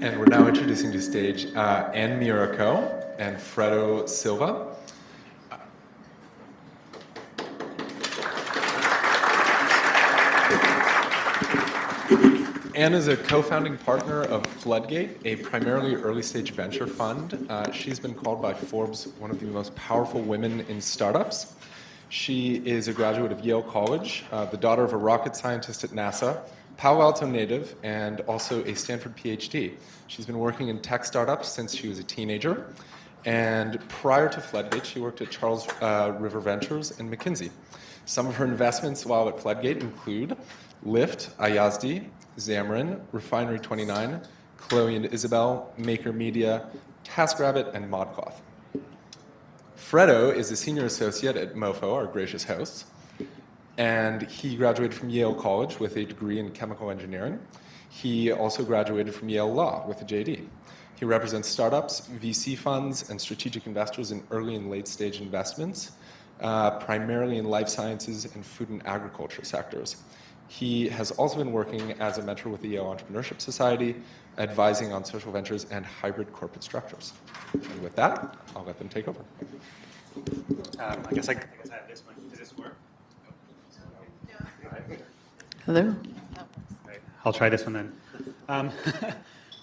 And we're now introducing to stage Miura-Ko and Fredo Silva. Anne is a co-founding partner of Floodgate, a primarily early-stage venture fund. She's been called by Forbes one of the most powerful women in startups. She is a graduate of Yale College, the daughter of a rocket scientist at NASA, Palo Alto native, and also a Stanford PhD. She's been working in tech startups since she was a teenager. And prior to Floodgate, she worked at Charles River Ventures and McKinsey. Some of her investments while at Floodgate include Lyft, Ayazdi, Xamarin, Refinery 29, Chloe and Isabel, Maker Media, TaskRabbit, and ModCloth. Fredo is a senior associate at MoFo, our gracious hosts, and he graduated from Yale College with a degree in chemical engineering. He also graduated from Yale Law with a JD. He represents startups, VC funds, and strategic investors in early and late stage investments, primarily in life sciences and food and agriculture sectors. He has also been working as a mentor with the Yale Entrepreneurship Society, advising on social ventures and hybrid corporate structures. And with that, I'll let them take over. I guess I have this one. Does this work? Hello. Right. I'll try this one then.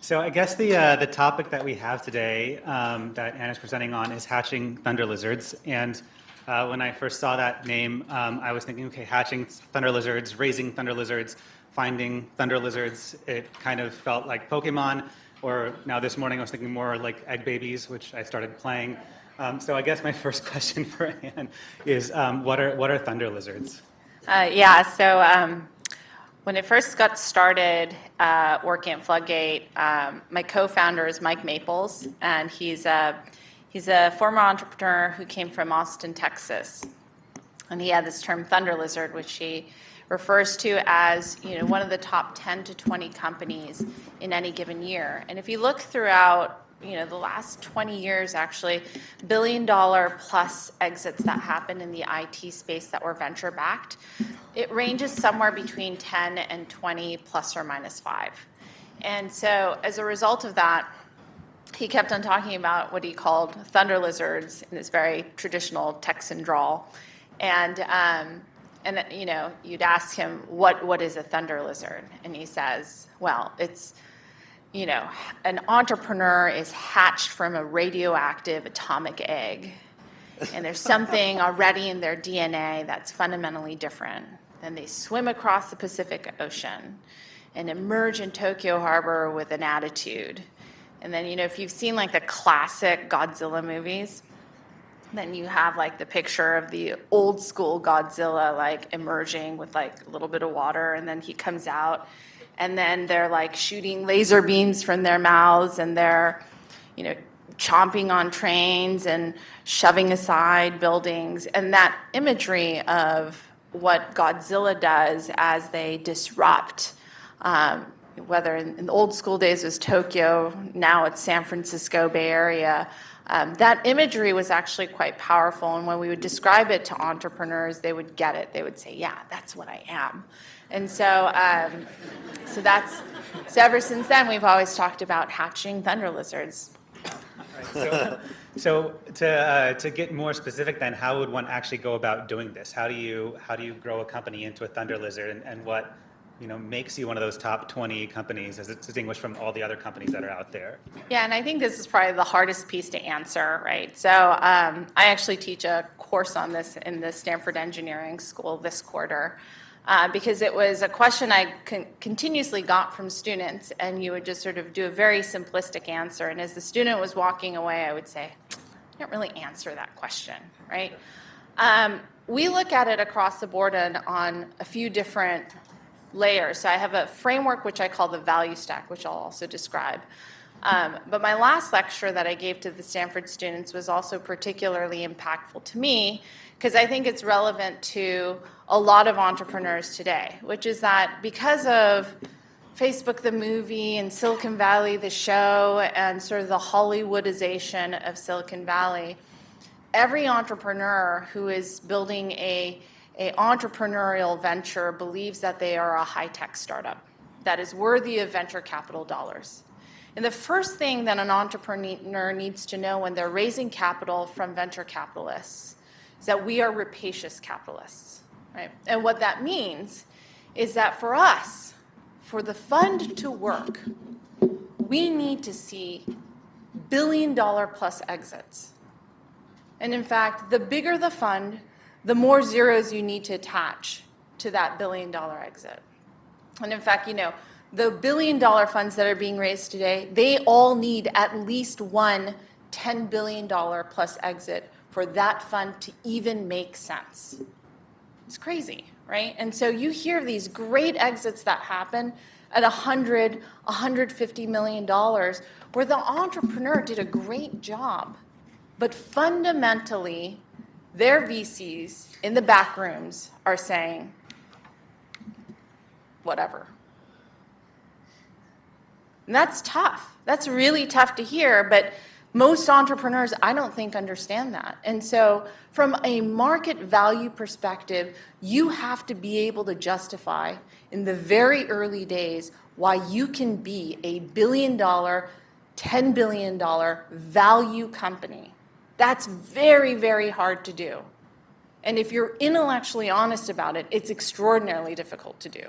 So I guess the topic that we have today that Anna's presenting on is hatching thunder lizards. And when I first saw that name, I was thinking, okay, hatching thunder lizards, raising thunder lizards, finding thunder lizards. It kind of felt like Pokemon, or now this morning I was thinking more like egg babies, which I started playing. So I guess my first question for Anne is, what are thunder lizards? When I first got started working at Floodgate, my co-founder is Mike Maples, and he's a former entrepreneur who came from Austin, Texas. And he had this term thunder lizard, which he refers to as one of the top 10 to 20 companies in any given year. And if you look throughout the last 20 years, actually, $1 billion plus exits that happened in the IT space that were venture backed, it ranges somewhere between 10 and 20 plus or minus 5. And so as a result of that, he kept on talking about what he called thunder lizards in this very traditional Texan drawl. And you'd ask him, what is a thunder lizard? And he says, well, it's an entrepreneur is hatched from a radioactive atomic egg, and there's something already in their DNA that's fundamentally different. Then they swim across the Pacific Ocean and emerge in Tokyo Harbor with an attitude. And then, if you've seen like the classic Godzilla movies, then you have like the picture of the old school Godzilla like emerging with like a little bit of water, and then he comes out. And then they're like shooting laser beams from their mouths, and they're, chomping on trains and shoving aside buildings. And that imagery of what Godzilla does as they disrupt, whether in the old school days it was Tokyo, now it's San Francisco Bay Area, that imagery was actually quite powerful. And when we would describe it to entrepreneurs, they would get it. They would say, yeah, that's what I am. And so ever since then, we've always talked about hatching thunder lizards. Right, so to get more specific, then, how would one actually go about doing this? How do you grow a company into a thunder lizard, and what makes you one of those top 20 companies as it's distinguished from all the other companies that are out there? Yeah, and I think this is probably the hardest piece to answer, right? So I actually teach a course on this in the Stanford Engineering School this quarter. Because it was a question I continuously got from students, and you would just sort of do a very simplistic answer. And as the student was walking away, I would say, I don't really answer that question, right? We look at it across the board on a few different layers. So I have a framework which I call the value stack, which I'll also describe. But my last lecture that I gave to the Stanford students was also particularly impactful to me, because I think it's relevant to a lot of entrepreneurs today, which is that because of Facebook the movie and Silicon Valley the show and sort of the Hollywoodization of Silicon Valley, every entrepreneur who is building a entrepreneurial venture believes that they are a high-tech startup that is worthy of venture capital dollars. And the first thing that an entrepreneur needs to know when they're raising capital from venture capitalists is that we are rapacious capitalists, right? And what that means is that for us, for the fund to work, we need to see billion-dollar-plus exits. And in fact, the bigger the fund, the more zeros you need to attach to that billion-dollar exit. And in fact, the billion-dollar funds that are being raised today, they all need at least one $10 billion plus exit for that fund to even make sense. It's crazy, right? And so you hear these great exits that happen at $100, $150 million, where the entrepreneur did a great job, but fundamentally, their VCs in the back rooms are saying, whatever. And that's tough. That's really tough to hear, but most entrepreneurs, I don't think, understand that. And so from a market value perspective, you have to be able to justify in the very early days why you can be a billion-dollar, $10 billion value company. That's very, very hard to do. And if you're intellectually honest about it, it's extraordinarily difficult to do.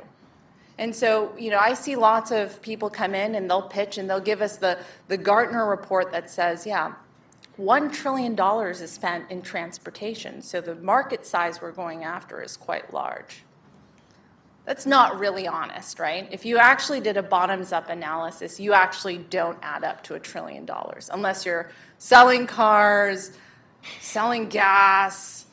And so, I see lots of people come in and they'll pitch and they'll give us the Gartner report that says, $1 trillion is spent in transportation, so the market size we're going after is quite large. That's not really honest, right? If you actually did a bottoms-up analysis, you actually don't add up to $1 trillion, unless you're selling cars, selling gas,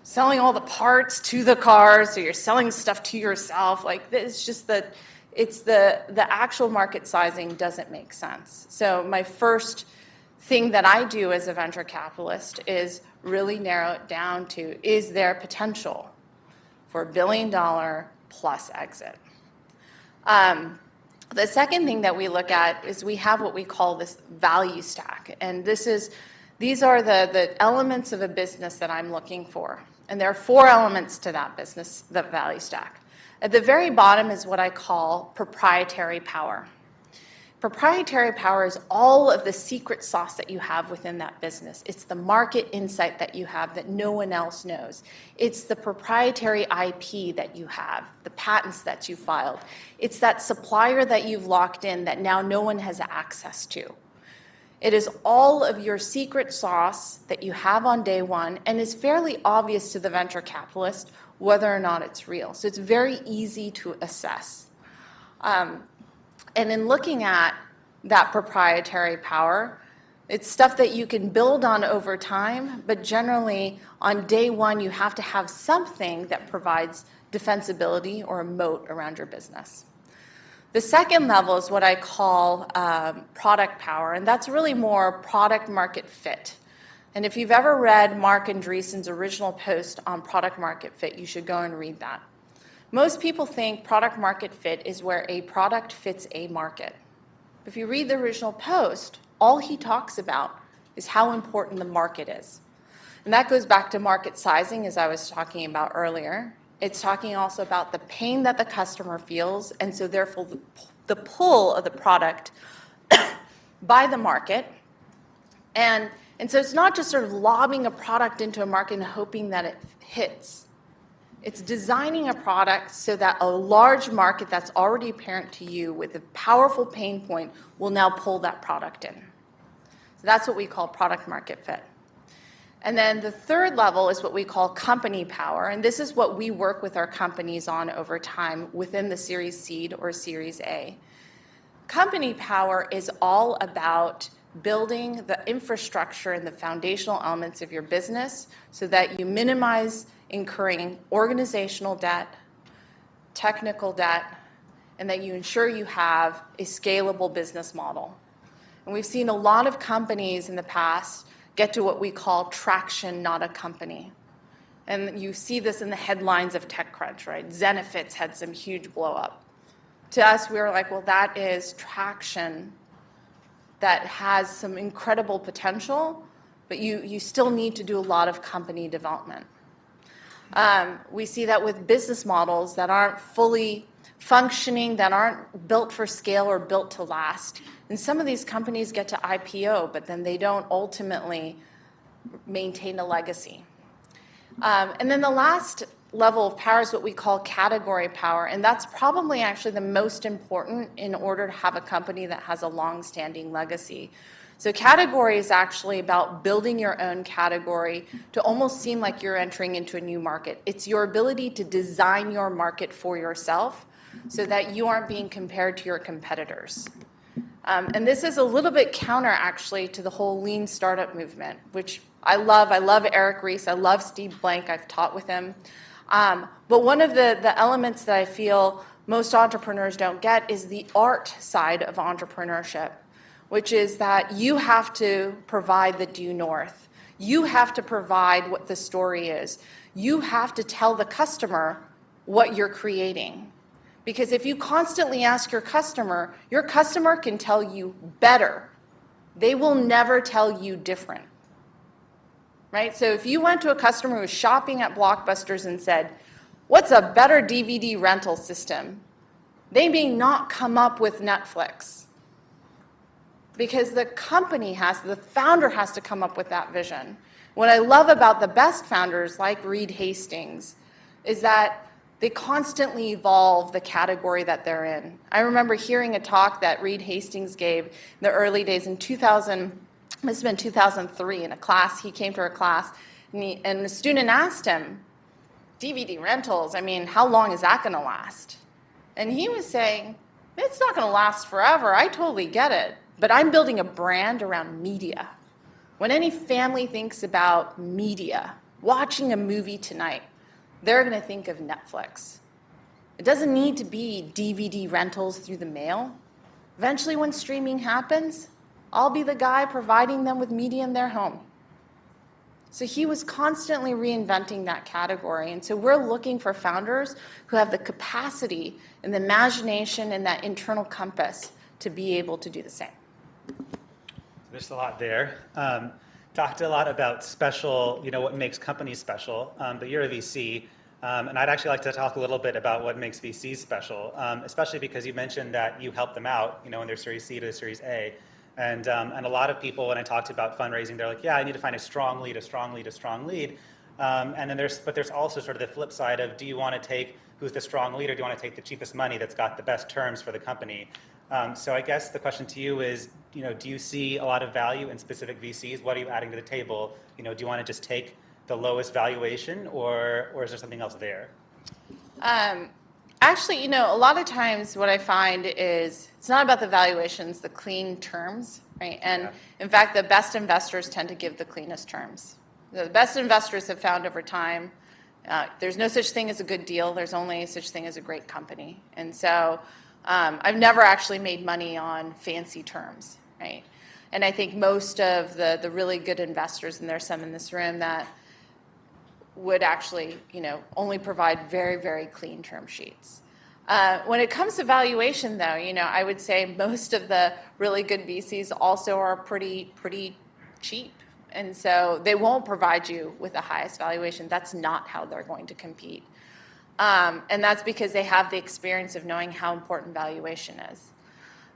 selling all the parts to the cars, so you're selling stuff to yourself. It's just that the actual market sizing doesn't make sense. So my first thing that I do as a venture capitalist is really narrow it down to, is there potential for $1 billion plus exit? The second thing that we look at is we have what we call this value stack. And these are the elements of a business that I'm looking for. And there are 4 elements to that business, the value stack. At the very bottom is what I call proprietary power. Proprietary power is all of the secret sauce that you have within that business. It's the market insight that you have that no one else knows. It's the proprietary IP that you have, the patents that you filed. It's that supplier that you've locked in that now no one has access to. It is all of your secret sauce that you have on day one, and is fairly obvious to the venture capitalist whether or not it's real. So it's very easy to assess. And in looking at that proprietary power, it's stuff that you can build on over time, but generally on day one you have to have something that provides defensibility or a moat around your business. The second level is what I call product power, and that's really more product market fit. And if you've ever read Mark Andreessen's original post on product market fit, you should go and read that. Most people think product market fit is where a product fits a market. If you read the original post, all he talks about is how important the market is. And that goes back to market sizing, as I was talking about earlier. It's talking also about the pain that the customer feels, and so therefore the pull of the product by the market. And so it's not just sort of lobbing a product into a market and hoping that it hits. It's designing a product so that a large market that's already apparent to you with a powerful pain point will now pull that product in. So that's what we call product market fit. And then the third level is what we call company power, and this is what we work with our companies on over time within the Series Seed or Series A. Company power is all about building the infrastructure and the foundational elements of your business so that you minimize incurring organizational debt, technical debt, and that you ensure you have a scalable business model. And we've seen a lot of companies in the past get to what we call traction, not a company. And you see this in the headlines of TechCrunch, right? Zenefits had some huge blow up. To us, we were like, well, that is traction that has some incredible potential, but you still need to do a lot of company development. We see that with business models that aren't fully functioning, that aren't built for scale or built to last. And some of these companies get to IPO, but then they don't ultimately maintain a legacy. And then the last level of power is what we call category power, and that's probably actually the most important in order to have a company that has a long-standing legacy. So category is actually about building your own category to almost seem like you're entering into a new market. It's your ability to design your market for yourself so that you aren't being compared to your competitors. And this is a little bit counter, actually, to the whole lean startup movement, which I love. I love Eric Ries. I love Steve Blank. I've taught with him. But one of the elements that I feel most entrepreneurs don't get is the art side of entrepreneurship, which is that you have to provide the due north. You have to provide what the story is. You have to tell the customer what you're creating. Because if you constantly ask your customer can tell you better. They will never tell you different. Right? So if you went to a customer who was shopping at Blockbusters and said, what's a better DVD rental system? They may not come up with Netflix. Because the founder has to come up with that vision. What I love about the best founders like Reed Hastings is that they constantly evolve the category that they're in. I remember hearing a talk that Reed Hastings gave in the early days in 2000, must have been 2003, in a class. He came to our class, and the student asked him, DVD rentals, I mean, how long is that going to last? And he was saying, it's not going to last forever. I totally get it. But I'm building a brand around media. When any family thinks about media, watching a movie tonight, they're going to think of Netflix. It doesn't need to be DVD rentals through the mail. Eventually, when streaming happens, I'll be the guy providing them with media in their home. So he was constantly reinventing that category. And so we're looking for founders who have the capacity and the imagination and that internal compass to be able to do the same. There's a lot there. Talked a lot about special, what makes companies special, but you're a VC, and I'd actually like to talk a little bit about what makes VCs special, especially because you mentioned that you help them out, in their Series C to Series A, and a lot of people, when I talked about fundraising, they're like, yeah, I need to find a strong lead, and then there's also sort of the flip side of, do you want to take who's the strong lead, or do you want to take the cheapest money that's got the best terms for the company? So I guess the question to you is, do you see a lot of value in specific VCs? What are you adding to the table? Do you want to just take the lowest valuation, or is there something else there? Actually, a lot of times what I find is it's not about the valuations, the clean terms, right? And in fact, the best investors tend to give the cleanest terms. The best investors have found over time, there's no such thing as a good deal. There's only such thing as a great company. And so I've never actually made money on fancy terms, right? And I think most of the really good investors, and there's some in this room, that would actually, only provide very, very clean term sheets. When it comes to valuation, though, I would say most of the really good VCs also are pretty cheap. And so they won't provide you with the highest valuation. That's not how they're going to compete. And that's because they have the experience of knowing how important valuation is.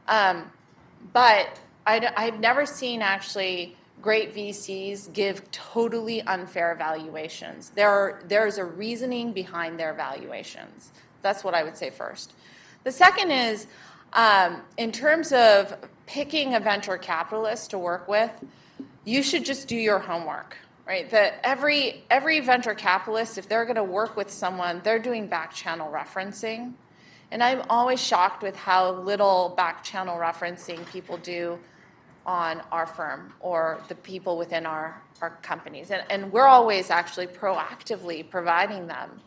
But I've never seen actually great VCs give totally unfair valuations. There's a reasoning behind their valuations. That's what I would say first. The second is, in terms of picking a venture capitalist to work with, you should just do your homework. Right, that every venture capitalist, if they're going to work with someone, they're doing back channel referencing. And I'm always shocked with how little back channel referencing people do on our firm or the people within our companies. And we're always actually proactively providing them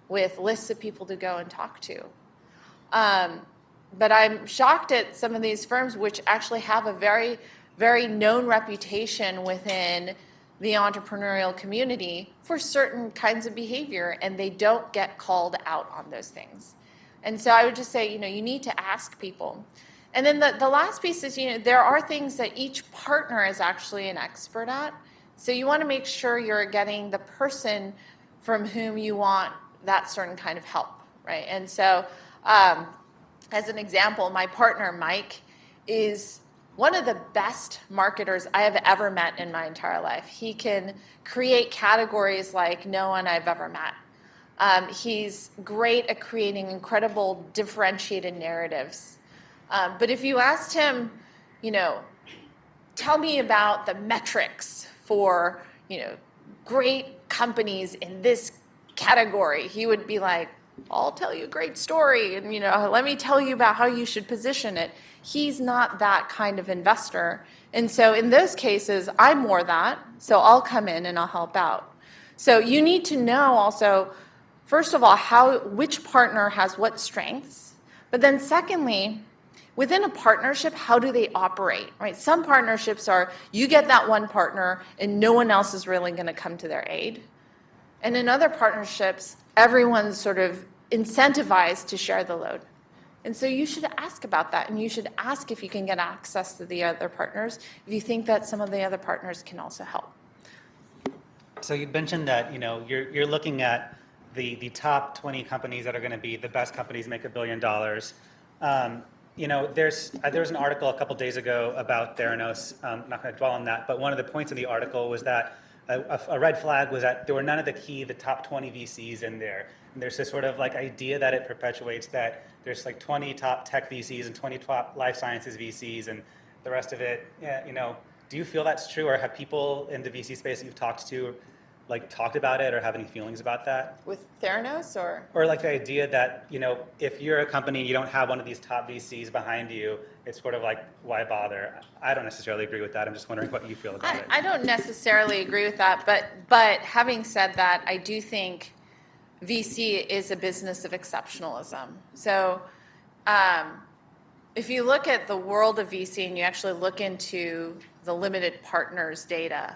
with lists of people to go and talk to. But I'm shocked at some of these firms which actually have a very, very known reputation within the entrepreneurial community for certain kinds of behavior, and they don't get called out on those things. And so I would just say, you need to ask people. And then the last piece is, there are things that each partner is actually an expert at. So you want to make sure you're getting the person from whom you want that certain kind of help, right? And so As an example, my partner, Mike, is one of the best marketers I have ever met in my entire life. He can create categories like no one I've ever met. He's great at creating incredible differentiated narratives. But if you asked him, tell me about the metrics for, great companies in this category, he would be like, I'll tell you a great story, and let me tell you about how you should position it. He's not that kind of investor. And so in those cases, I'm more that, so I'll come in and I'll help out. So you need to know also, first of all, which partner has what strengths, but then secondly, within a partnership, how do they operate, right? Some partnerships are, you get that one partner and no one else is really gonna come to their aid. And in other partnerships, everyone's sort of incentivized to share the load. And so you should ask about that, and you should ask if you can get access to the other partners, if you think that some of the other partners can also help. So you mentioned that you're looking at the top 20 companies that are going to be the best companies, make $1 billion. There was an article a couple days ago about Theranos. I'm not going to dwell on that, but one of the points of the article was that a red flag was that there were none of the top 20 VCs in there. And there's this sort of idea that it perpetuates that there's 20 top tech VCs and 20 top life sciences VCs, and the rest of it, do you feel that's true, or have people in the VC space that you've talked to talked about it or have any feelings about that? With Theranos or? Or the idea that, if you're a company and you don't have one of these top VCs behind you, it's sort of why bother? I don't necessarily agree with that. I'm just wondering what you feel about it. I don't necessarily agree with that, but having said that, I do think VC is a business of exceptionalism. So if you look at the world of VC and you actually look into the limited partners data,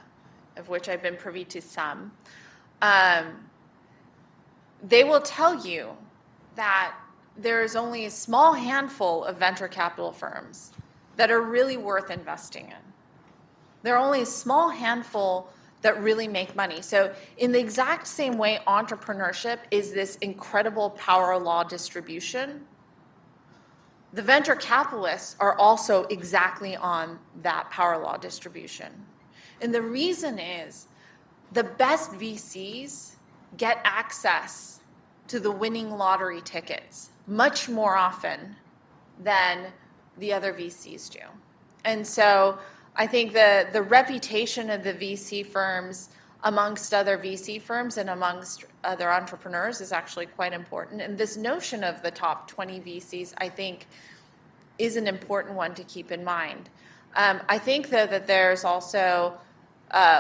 of which I've been privy to some, they will tell you that there is only a small handful of venture capital firms that are really worth investing in. There are only a small handful that really make money. So in the exact same way entrepreneurship is this incredible power law distribution, the venture capitalists are also exactly on that power law distribution. And the reason is the best VCs get access to the winning lottery tickets much more often than the other VCs do. And so I think the reputation of the VC firms amongst other VC firms and amongst other entrepreneurs is actually quite important. And this notion of the top 20 VCs, I think, is an important one to keep in mind. I think, though, that there's also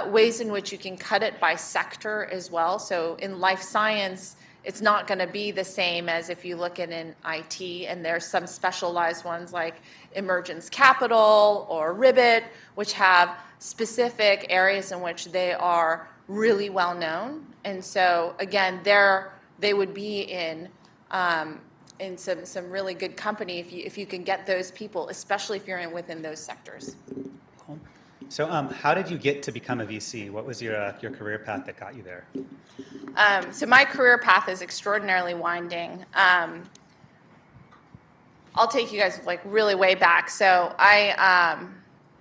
ways in which you can cut it by sector as well. So in life science, it's not going to be the same as if you look at in IT, and there's some specialized ones like Emergence Capital or Ribbit, which have specific areas in which they are really well known. And so again, they would be in some really good company if you can get those people, especially if you're within those sectors. Cool. So how did you get to become a VC? What was your career path that got you there? So my career path is extraordinarily winding. I'll take you guys really way back. So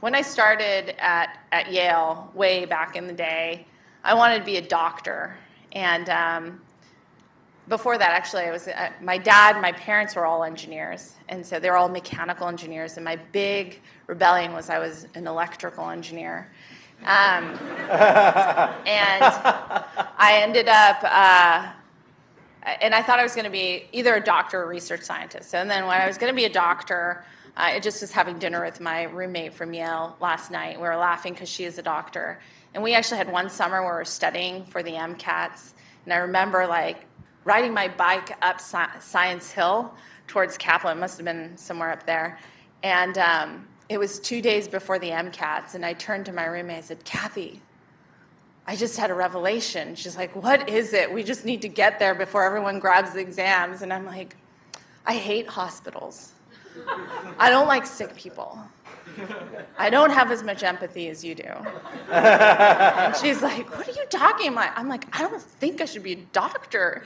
when I started at Yale way back in the day, I wanted to be a doctor. And before that, actually, I was my dad, my parents were all engineers, and so they're all mechanical engineers. And my big rebellion was I was an electrical engineer. And I ended up, and I thought I was going to be either a doctor or a research scientist. And then when I was going to be a doctor, I just was having dinner with my roommate from Yale last night. We were laughing because she is a doctor. And we actually had one summer where we were studying for the MCATs. And I remember riding my bike up Science Hill towards Kaplan. It must have been somewhere up there. And it was 2 days before the MCATs, and I turned to my roommate and said, Kathy, I just had a revelation. She's like, what is it? We just need to get there before everyone grabs the exams. And I'm like, I hate hospitals. I don't like sick people. I don't have as much empathy as you do. And she's like, what are you talking about? I'm like, I don't think I should be a doctor.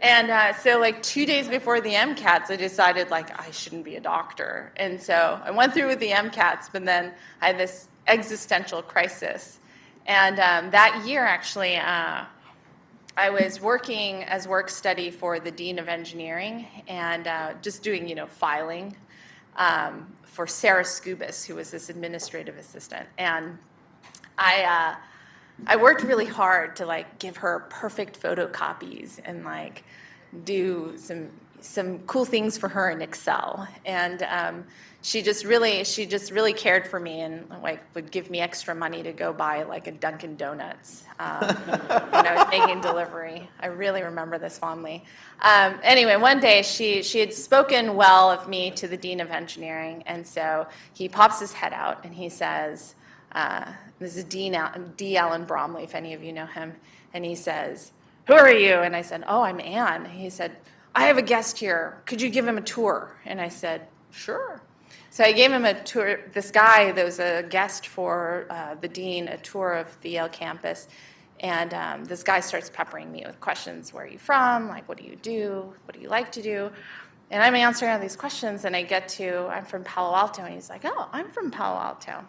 And so like 2 days before the MCATs, I decided like I shouldn't be a doctor. And so I went through with the MCATs, but then I had this existential crisis. And that year, actually, I was working as work study for the Dean of Engineering and just doing, filing for Sarah Skubis, who was this administrative assistant. And I worked really hard to like give her perfect photocopies and like do some cool things for her in Excel. And she just really cared for me and like would give me extra money to go buy like a Dunkin' Donuts when I was making delivery. I really remember this fondly. Anyway, one day she had spoken well of me to the Dean of Engineering, and so he pops his head out and he says, this is D. Allen Bromley, if any of you know him, and he says, "Who are you?" And I said, "Oh, I'm Anne." He said, "I have a guest here. Could you give him a tour?" And I said, "Sure." So I gave him a tour. This guy that was a guest for the dean, a tour of the Yale campus. And this guy starts peppering me with questions. Where are you from? Like, what do you do? What do you like to do? And I'm answering all these questions, and I get to, I'm from Palo Alto. And he's like, "Oh, I'm from Palo Alto."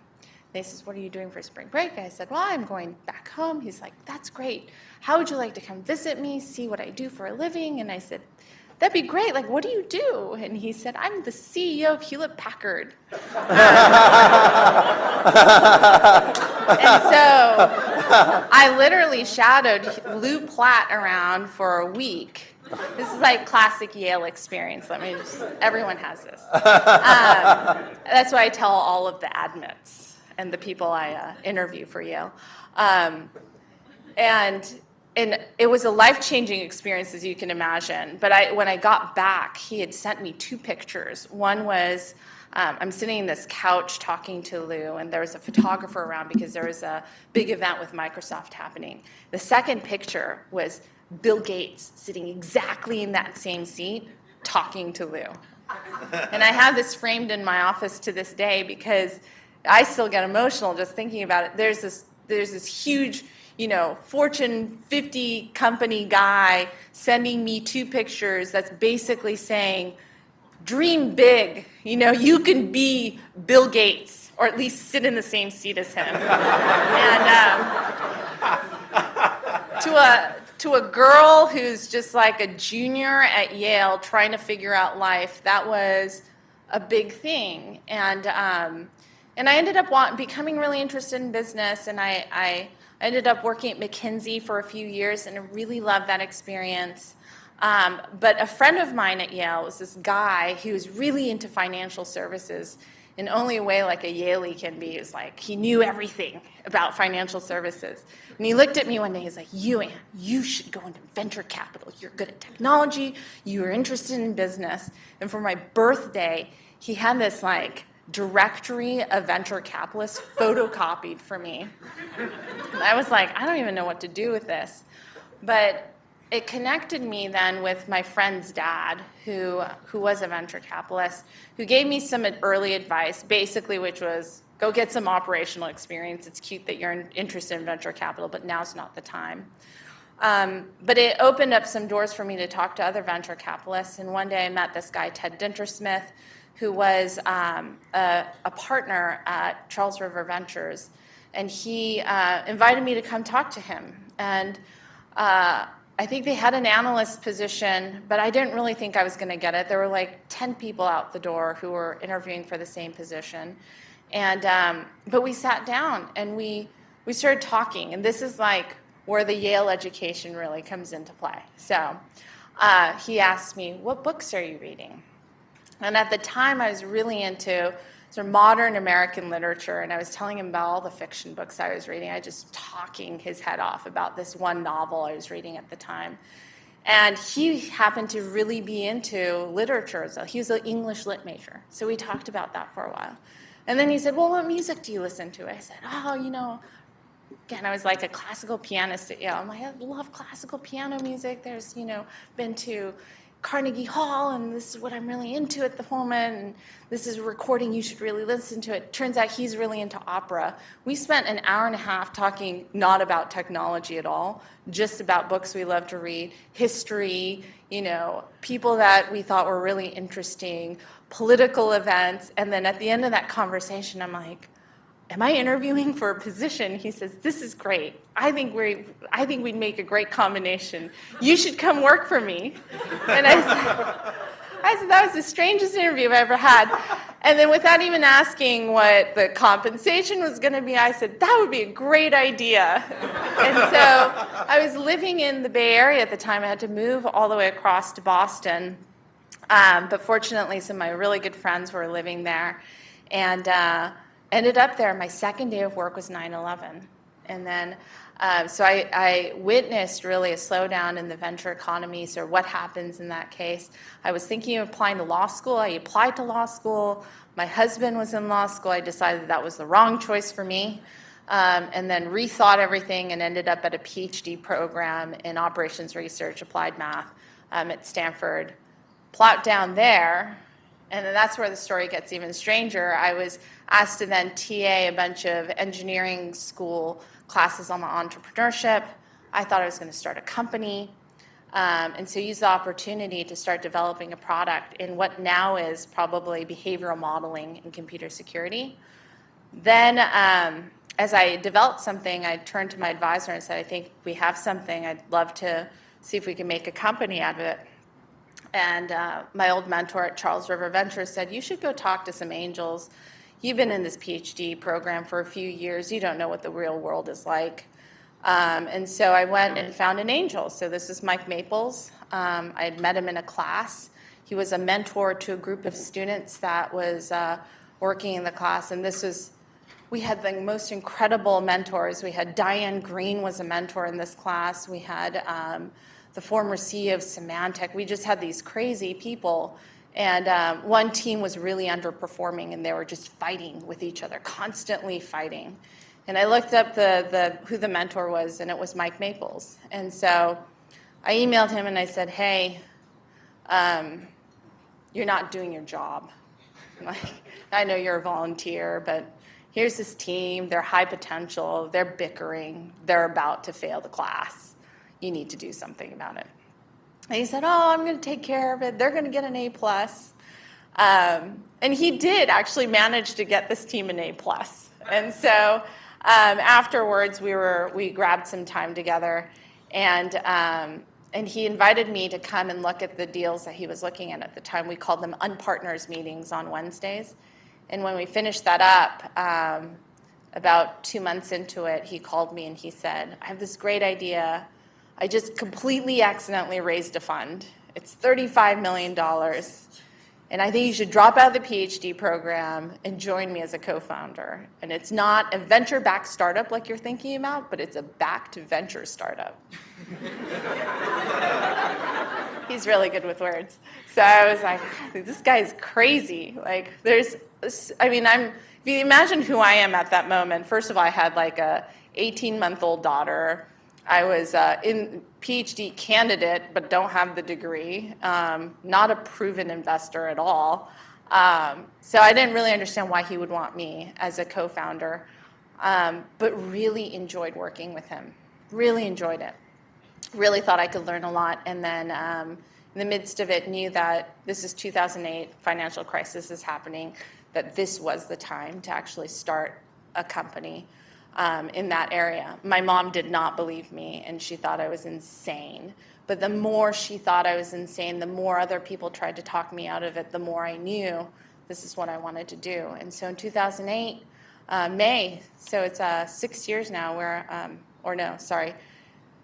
And he says, "What are you doing for spring break?" I said, "Well, I'm going back home." He's like, "That's great. How would you like to come visit me, see what I do for a living?" And I said, "That'd be great. Like, what do you do?" And he said, "I'm the CEO of Hewlett Packard." And so I literally shadowed Lou Platt around for a week. This is like classic Yale experience. Everyone has this. That's why I tell all of the admits and the people I interview for Yale. And it was a life-changing experience, as you can imagine. But when I got back, he had sent me 2 pictures. One was I'm sitting in this couch talking to Lou, and there was a photographer around because there was a big event with Microsoft happening. The second picture was Bill Gates sitting exactly in that same seat talking to Lou. And I have this framed in my office to this day because I still get emotional just thinking about it. There's this huge, Fortune 50 company guy sending me 2 pictures that's basically saying, dream big, you can be Bill Gates, or at least sit in the same seat as him. And to a girl who's just like a junior at Yale trying to figure out life, that was a big thing. And I ended up becoming really interested in business, and I ended up working at Mckinsey for a few years, and I really loved that experience. But a friend of mine at Yale was this guy who was really into financial services in only a way like a Yaley can be. Is like he knew everything about financial services. And he looked at me one day, he's like, "You, Ann, you should go into venture capital. You're good at technology. You are interested in business." And for my birthday, he had this like directory of venture capitalists photocopied for me. And I was like, I don't even know what to do with this. But it connected me then with my friend's dad, who was a venture capitalist, who gave me some early advice, basically, which was, go get some operational experience. It's cute that you're interested in venture capital, but now's not the time. But it opened up some doors for me to talk to other venture capitalists. And one day I met this guy, Ted Dintersmith, who was a partner at Charles River Ventures. And he invited me to come talk to him. And I think they had an analyst position, but I didn't really think I was going to get it. There were like 10 people out the door who were interviewing for the same position. And but we sat down and we started talking. And this is like where the Yale education really comes into play. So he asked me, "What books are you reading?" And at the time, I was really into sort of modern American literature, and I was telling him about all the fiction books I was reading. I was just talking his head off about this one novel I was reading at the time. And he happened to really be into literature. So he was an English lit major. So we talked about that for a while. And then he said, "Well, what music do you listen to?" I said, again, I was like a classical pianist at Yale. I'm like, I love classical piano music. There's, been to Carnegie Hall, and this is what I'm really into at the moment, and this is a recording, you should really listen to it. Turns out he's really into opera. We spent an hour and a half talking not about technology at all, just about books we love to read, history, people that we thought were really interesting, political events, and then at the end of that conversation, I'm like, am I interviewing for a position? He says, this is great. I think we'd make a great combination. You should come work for me. And I said, that was the strangest interview I've ever had. And then without even asking what the compensation was going to be, I said, that would be a great idea. And so I was living in the Bay Area at the time. I had to move all the way across to Boston. But fortunately, some of my really good friends were living there. And ended up there. My second day of work was 9/11. And then, so I witnessed really a slowdown in the venture economy, so what happens in that case. I was thinking of applying to law school. I applied to law school. My husband was in law school. I decided that was the wrong choice for me. And then rethought everything and ended up at a PhD program in operations research, applied math at Stanford. Plopped down there. And then that's where the story gets even stranger. I was asked to then TA a bunch of engineering school classes on entrepreneurship. I thought I was going to start a company. And so used the opportunity to start developing a product in what now is probably behavioral modeling and computer security. Then as I developed something, I turned to my advisor and said, I think we have something. I'd love to see if we can make a company out of it. And my old mentor at Charles River Ventures said, you should go talk to some angels. You've been in this PhD program for a few years. You don't know what the real world is like. And so I went and found an angel. So this is Mike Maples. I had met him in a class. He was a mentor to a group of students that was working in the class. And we had the most incredible mentors. We had Diane Green was a mentor in this class. We had the former CEO of Symantec. We just had these crazy people. And one team was really underperforming, and they were just fighting with each other, constantly fighting. And I looked up who the mentor was, and it was Mike Maples. And so I emailed him, and I said, hey, you're not doing your job. I know you're a volunteer, but here's this team. They're high potential. They're bickering. They're about to fail the class. You need to do something about it. And he said, I'm going to take care of it. They're going to get an A+. And he did actually manage to get this team an A+. And so afterwards, we grabbed some time together, and he invited me to come and look at the deals that he was looking at the time. We called them unpartners meetings on Wednesdays. And when we finished that up, about 2 months into it, he called me and he said, I have this great idea. I just completely accidentally raised a fund. It's $35 million. And I think you should drop out of the PhD program and join me as a co-founder. And it's not a venture-backed startup like you're thinking about, but it's a backed venture startup. He's really good with words. So I was like, this guy's crazy. Like, if you imagine who I am at that moment, first of all, I had like a 18-month-old daughter. I was in PhD candidate, but don't have the degree. Not a proven investor at all. So I didn't really understand why he would want me as a co-founder, but really enjoyed working with him. Really enjoyed it. Really thought I could learn a lot. And then in the midst of it, knew that this is 2008, financial crisis is happening, that this was the time to actually start a company. In that area. My mom did not believe me, and she thought I was insane. But the more she thought I was insane, the more other people tried to talk me out of it, the more I knew this is what I wanted to do. And so in 2008, May, so it's 6 years now,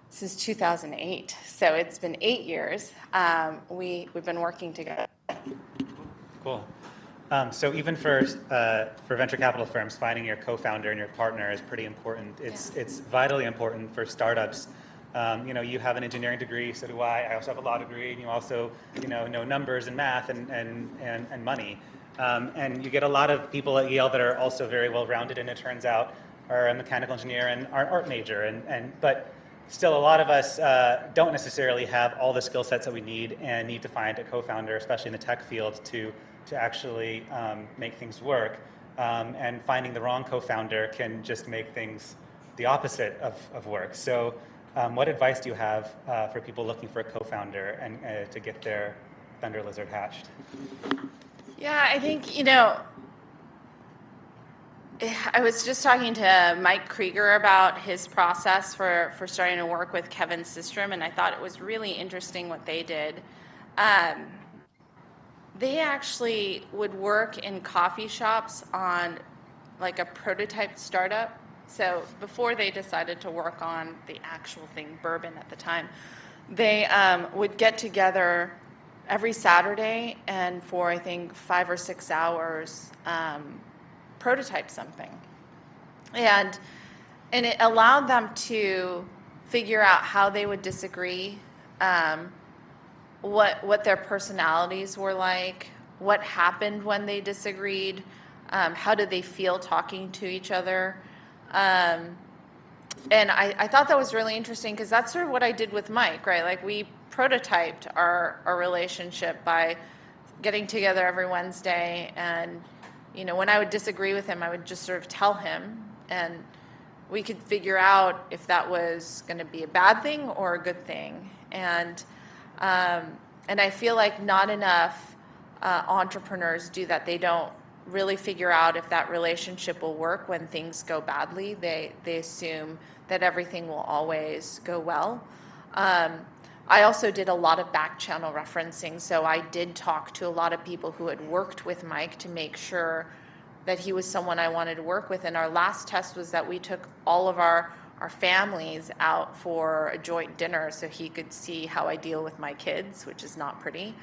this is 2008. So it's been 8 years. We've been working together. Cool. So even for venture capital firms, finding your co-founder and your partner is pretty important. It's vitally important for startups. You have an engineering degree, so do I. I also have a law degree, and you also know numbers and math and money. And you get a lot of people at Yale that are also very well-rounded, and it turns out are a mechanical engineer and are art major. But still a lot of us don't necessarily have all the skill sets that we need and need to find a co-founder, especially in the tech field, to actually make things work. And finding the wrong co-founder can just make things the opposite of work. So what advice do you have for people looking for a co-founder and to get their Thunder Lizard hatched? Yeah, I think, I was just talking to Mike Krieger about his process for starting to work with Kevin Systrom, and I thought it was really interesting what they did. They actually would work in coffee shops on like a prototype startup. So before they decided to work on the actual thing, bourbon at the time, they would get together every Saturday and for, I think, 5 or 6 hours, prototype something. And it allowed them to figure out how they would disagree, what their personalities were like, what happened when they disagreed, how did they feel talking to each other. And I thought that was really interesting because that's sort of what I did with Mike, right? Like we prototyped our relationship by getting together every Wednesday, and when I would disagree with him, I would just sort of tell him, and we could figure out if that was going to be a bad thing or a good thing. And I feel like not enough entrepreneurs do that. They don't really figure out if that relationship will work when things go badly. They assume that everything will always go well. I also did a lot of back channel referencing, so I did talk to a lot of people who had worked with Mike to make sure that he was someone I wanted to work with. And our last test was that we took all of our families out for a joint dinner so he could see how I deal with my kids, which is not pretty.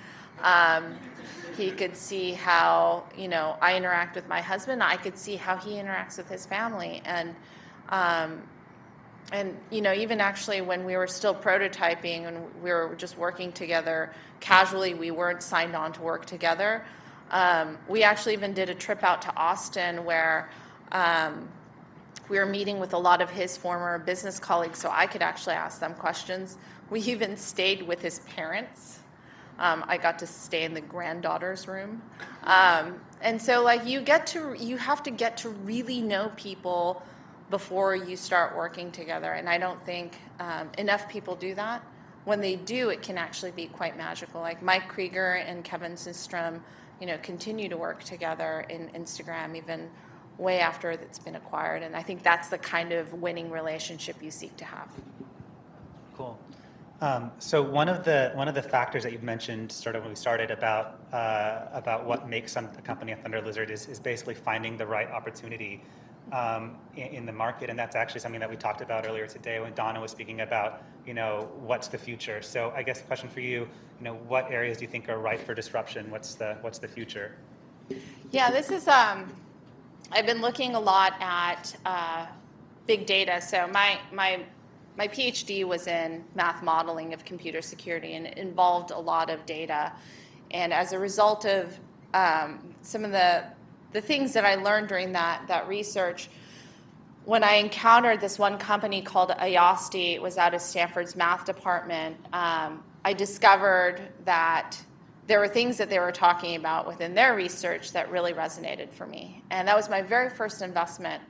He could see how, I interact with my husband. I could see how he interacts with his family. And even actually when we were still prototyping and we were just working together casually, we weren't signed on to work together. We actually even did a trip out to Austin where we were meeting with a lot of his former business colleagues so I could actually ask them questions. We even stayed with his parents. I got to stay in the granddaughter's room. And so you have to get to really know people before you start working together. And I don't think enough people do that. When they do, it can actually be quite magical. Like Mike Krieger and Kevin Systrom, continue to work together in Instagram even way after it's been acquired. And I think that's the kind of winning relationship you seek to have. Cool. So one of the factors that you've mentioned sort of when we started about what makes a company a Thunder Lizard is basically finding the right opportunity in the market, and that's actually something that we talked about earlier today when Donna was speaking about what's the future. So I guess the question for you, what areas do you think are ripe for disruption? What's the future? Yeah, this is I've been looking a lot at big data. So my PhD was in math modeling of computer security, and it involved a lot of data. And as a result of some of the things that I learned during that research, when I encountered this one company called IOSTI, it was out of Stanford's math department, I discovered that there were things that they were talking about within their research that really resonated for me. And that was my very first investment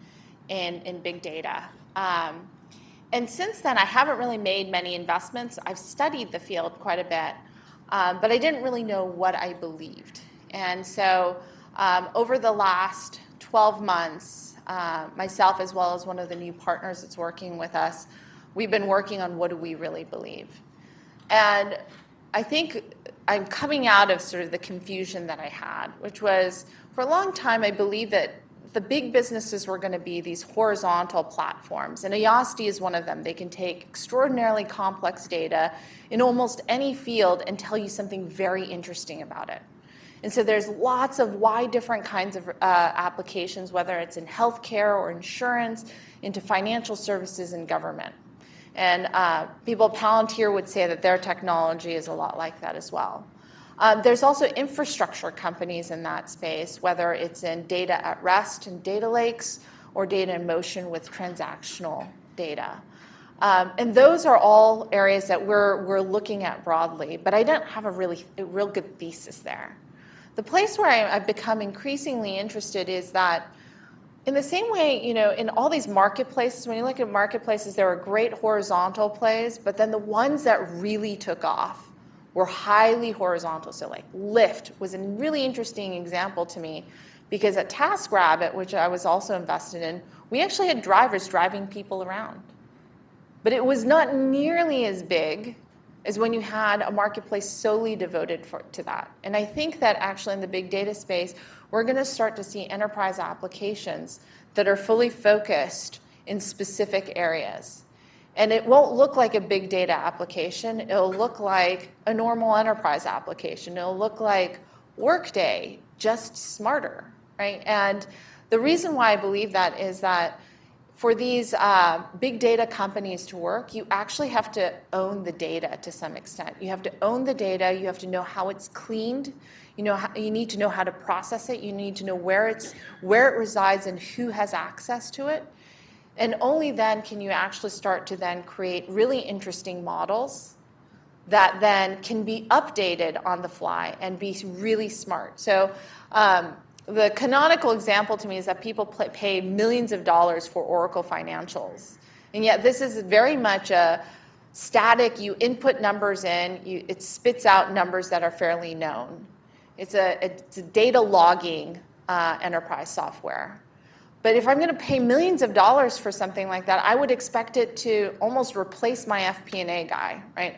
in big data. And since then, I haven't really made many investments. I've studied the field quite a bit, but I didn't really know what I believed. And so over the last 12 months, myself as well as one of the new partners that's working with us, we've been working on what do we really believe. And I think I'm coming out of sort of the confusion that I had, which was for a long time I believed that the big businesses were going to be these horizontal platforms, and IOSTI is one of them. They can take extraordinarily complex data in almost any field and tell you something very interesting about it. And so there's lots of wide different kinds of applications, whether it's in healthcare or insurance, into financial services and government. And people at Palantir would say that their technology is a lot like that as well. There's also infrastructure companies in that space, whether it's in data at rest and data lakes or data in motion with transactional data. And those are all areas that we're looking at broadly, but I don't have a real good thesis there. The place where I've become increasingly interested is that in the same way, in all these marketplaces, when you look at marketplaces, there were great horizontal plays, but then the ones that really took off were highly horizontal. So like Lyft was a really interesting example to me because at TaskRabbit, which I was also invested in, we actually had drivers driving people around. But it was not nearly as big as when you had a marketplace solely devoted to that. And I think that actually in the big data space, we're going to start to see enterprise applications that are fully focused in specific areas. And it won't look like a big data application. It'll look like a normal enterprise application. It'll look like Workday, just smarter, right? And the reason why I believe that is that for these big data companies to work, you actually have to own the data to some extent. You have to own the data. You have to know how it's cleaned. You need to know how to process it. You need to know where it resides and who has access to it. And only then can you actually start to then create really interesting models that then can be updated on the fly and be really smart. So the canonical example to me is that people pay millions of dollars for Oracle financials. And yet this is very much a static, you input numbers in, it spits out numbers that are fairly known. It's a data logging enterprise software. But if I'm going to pay millions of dollars for something like that, I would expect it to almost replace my FP&A guy, right?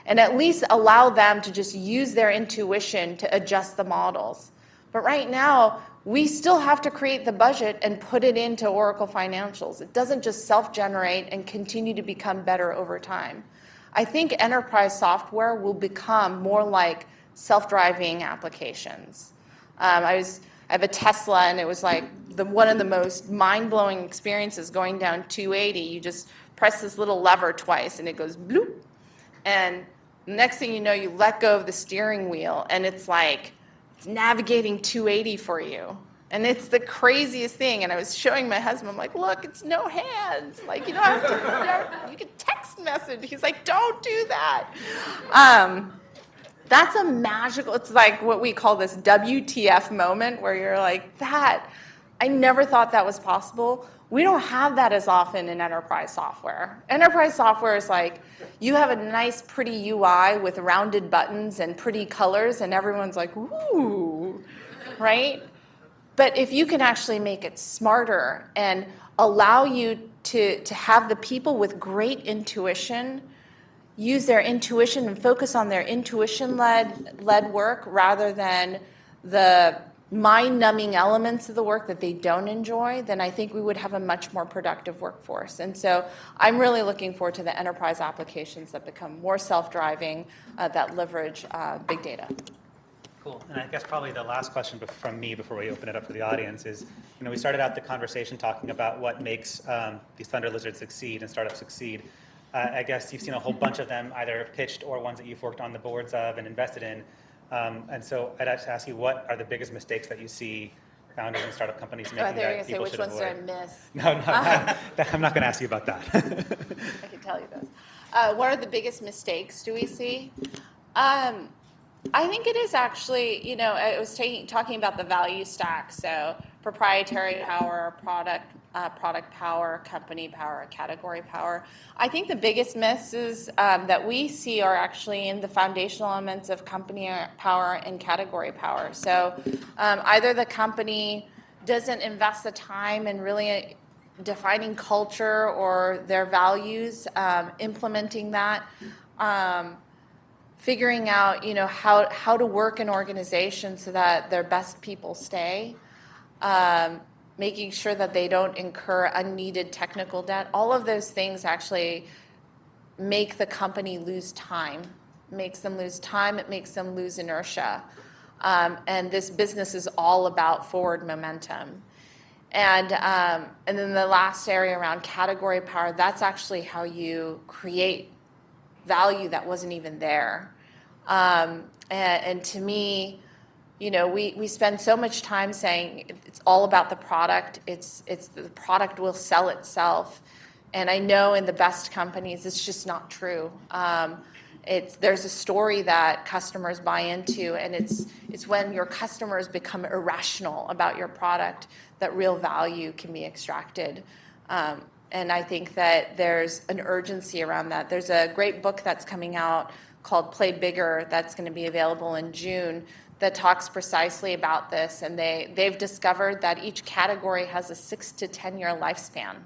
And at least allow them to just use their intuition to adjust the models. But right now, we still have to create the budget and put it into Oracle financials. It doesn't just self-generate and continue to become better over time. I think enterprise software will become more like self-driving applications. I have a Tesla, and it was like one of the most mind-blowing experiences going down 280. You just press this little lever twice, and it goes bloop. And next thing you know, you let go of the steering wheel, and it's like it's navigating 280 for you. And it's the craziest thing. And I was showing my husband, I'm like, look, it's no hands. Like, you don't have to, you can text message. He's like, don't do that. That's a magical, it's like what we call this WTF moment where you're like, I never thought that was possible. We don't have that as often in enterprise software. Enterprise software is like, you have a nice, pretty UI with rounded buttons and pretty colors, and everyone's like, ooh, right? But if you can actually make it smarter and allow you to have the people with great intuition use their intuition and focus on their intuition-led work rather than the mind-numbing elements of the work that they don't enjoy, then I think we would have a much more productive workforce. And so I'm really looking forward to the enterprise applications that become more self-driving, that leverage big data. Cool. And I guess probably the last question from me before we open it up for the audience is, we started out the conversation talking about what makes these Thunder Lizards succeed and startups succeed. I guess you've seen a whole bunch of them either pitched or ones that you've worked on the boards of and invested in. And so I'd like to ask you, what are the biggest mistakes that you see founders and startup companies making that people should avoid? Which ones did I miss? No, I'm not going to ask you about that. I can tell you those. What are the biggest mistakes do we see? I think it is actually, I was talking about the value stack, so proprietary power, product power, company power, category power. I think the biggest misses that we see are actually in the foundational elements of company power and category power. So either the company doesn't invest the time in really defining culture or their values, implementing that, figuring out, how to work an organization so that their best people stay, making sure that they don't incur unneeded technical debt. All of those things actually make the company lose time. It makes them lose time. It makes them lose inertia. And this business is all about forward momentum. And then the last area around category power, that's actually how you create value that wasn't even there. And to me, we spend so much time saying it's all about the product. It's the product will sell itself. And I know in the best companies, it's just not true. There's a story that customers buy into, and it's when your customers become irrational about your product that real value can be extracted. And I think that there's an urgency around that. There's a great book that's coming out called Play Bigger that's going to be available in June that talks precisely about this. And they've discovered that each category has a 6 to 10 year lifespan.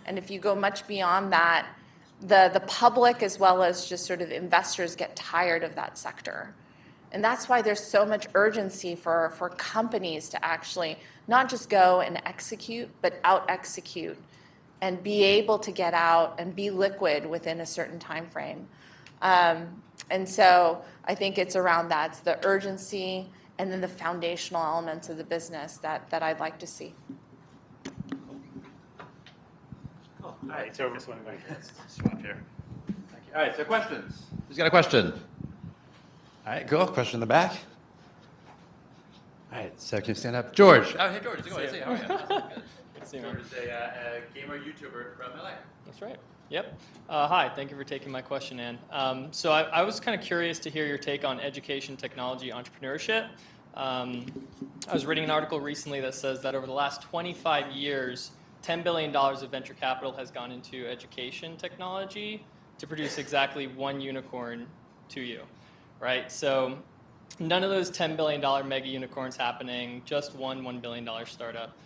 And if you go much beyond that, the public as well as just sort of investors get tired of that sector. And that's why there's so much urgency for companies to actually not just go and execute, but out-execute and be able to get out and be liquid within a certain time frame. And so I think it's around that. It's the urgency and then the foundational elements of the business that I'd like to see. All right, so this one, swap here. Thank you. All right, so questions. Who's got a question? All right, cool. Question in the back. All right, so can you stand up? George. Oh, hey, George. How are you? Good seeing you. George is a gamer YouTuber from LA. That's right. Yep. Hi, thank you for taking my question, Ann. So I was kind of curious to hear your take on education, technology, entrepreneurship. I was reading an article recently that says that over the last 25 years, $10 billion of venture capital has gone into education technology to produce exactly one unicorn to you, right? So none of those $10 billion mega unicorns happening, just one $1 billion startup.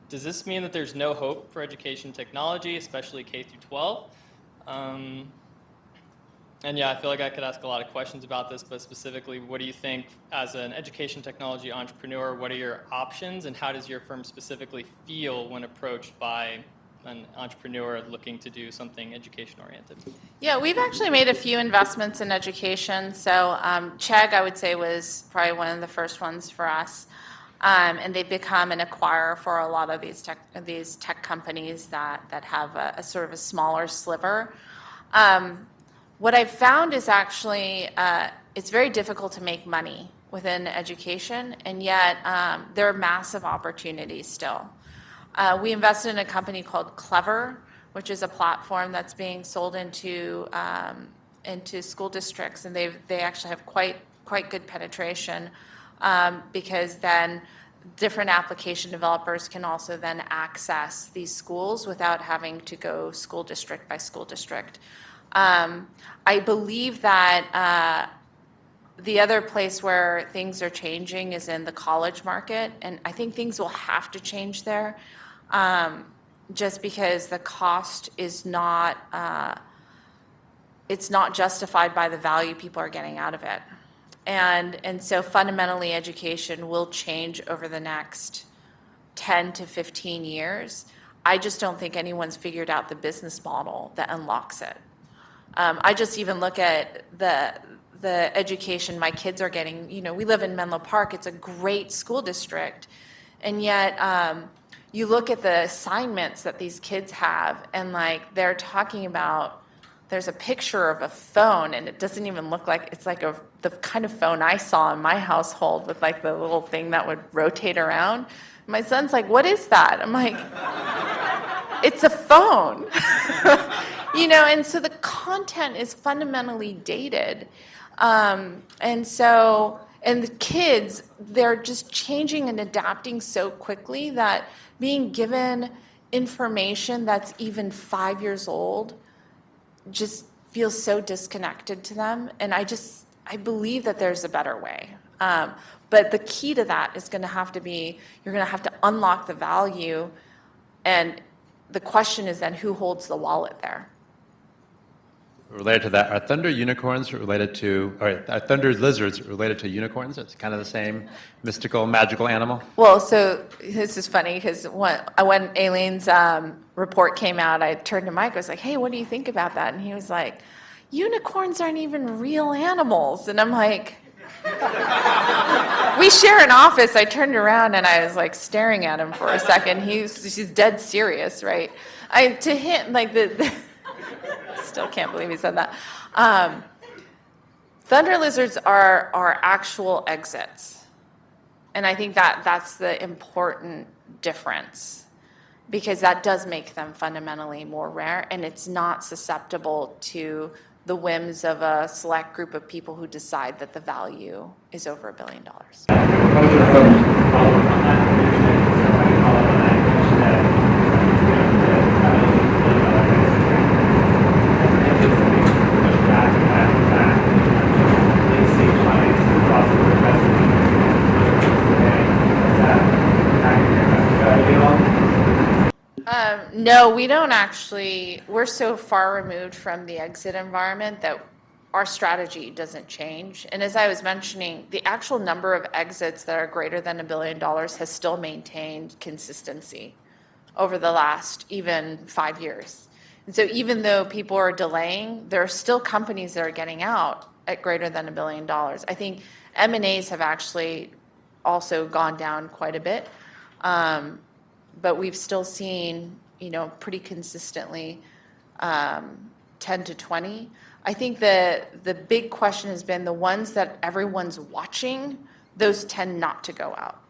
Does this mean that there's no hope for education technology, especially K through 12? And yeah, I feel like I could ask a lot of questions about this, but specifically, what do you think as an education technology entrepreneur, what are your options, and how does your firm specifically feel when approached by an entrepreneur looking to do something education-oriented? Yeah, we've actually made a few investments in education. So Chegg, I would say, was probably one of the first ones for us. And they've become an acquirer for a lot of these tech companies that have a sort of a smaller sliver. What I've found is actually it's very difficult to make money within education, and yet there are massive opportunities still. We invested in a company called Clever, which is a platform that's being sold into school districts, and they actually have quite good penetration because then different application developers can also then access these schools without having to go school district by school district. I believe that the other place where things are changing is in the college market, and I think things will have to change there just because the cost is not it's not justified by the value people are getting out of it. And so fundamentally education will change over the next 10 to 15 years. I just don't think anyone's figured out the business model that unlocks it. I just even look at the education my kids are getting. You know, we live in Menlo Park. It's a great school district. And yet you look at the assignments that these kids have, and like they're talking about, there's a picture of a phone, and it doesn't even look like, it's like the kind of phone I saw in my household with like the little thing that would rotate around. My son's like, what is that? I'm like, it's a phone. You know, and so the content is fundamentally dated. And the kids, they're just changing and adapting so quickly that being given information that's even 5 years old just feels so disconnected to them. And I believe that there's a better way. But the key to that is going to have to be, you're going to have to unlock the value. And the question is then, who holds the wallet there? Related to that, are thunder unicorns related to, or are thunder lizards related to unicorns? It's kind of the same mystical, magical animal? Well, so this is funny because when Aileen's report came out, I turned to Mike, I was like, hey, what do you think about that? And he was like, unicorns aren't even real animals. And I'm like, we share an office. I turned around and I was like staring at him for a second. She's dead serious, right? To him, like still can't believe he said that. Thunder lizards are actual exits. And I think that's the important difference. because that does make them fundamentally more rare, and it's not susceptible to the whims of a select group of people who decide that the value is over $1 billion. No, we don't actually. We're so far removed from the exit environment that our strategy doesn't change. And as I was mentioning, the actual number of exits that are greater than $1 billion has still maintained consistency over the last even 5 years. And so even though people are delaying, there are still companies that are getting out at greater than $1 billion. I think M&As have actually also gone down quite a bit, but we've still seen, pretty consistently 10 to 20. I think the big question has been the ones that everyone's watching, those tend not to go out.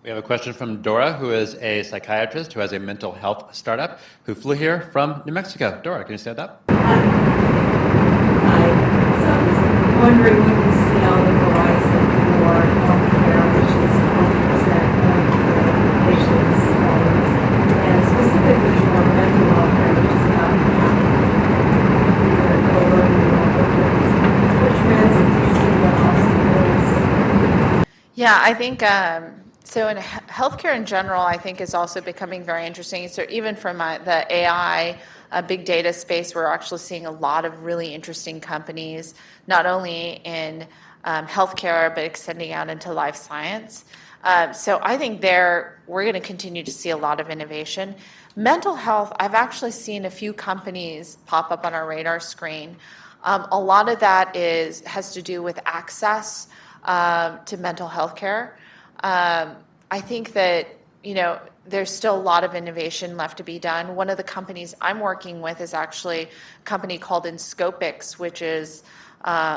We have a question from Dora, who is a psychiatrist who has a mental health startup who flew here from New Mexico. Dora, can you stand up? Hi. So I was wondering when you see on the horizon for healthcare, which is 20% of patients, and specifically for mental health care, which is about half of what trends do you see the hospitals? Yeah, I think so. In healthcare in general, I think is also becoming very interesting. So even from the AI, big data space, we're actually seeing a lot of really interesting companies, not only in healthcare but extending out into life science. So I think we're going to continue to see a lot of innovation. Mental health, I've actually seen a few companies pop up on our radar screen. A lot of that has to do with access to mental health care. I think that, there's still a lot of innovation left to be done. One of the companies I'm working with is actually a company called Inscopix, which is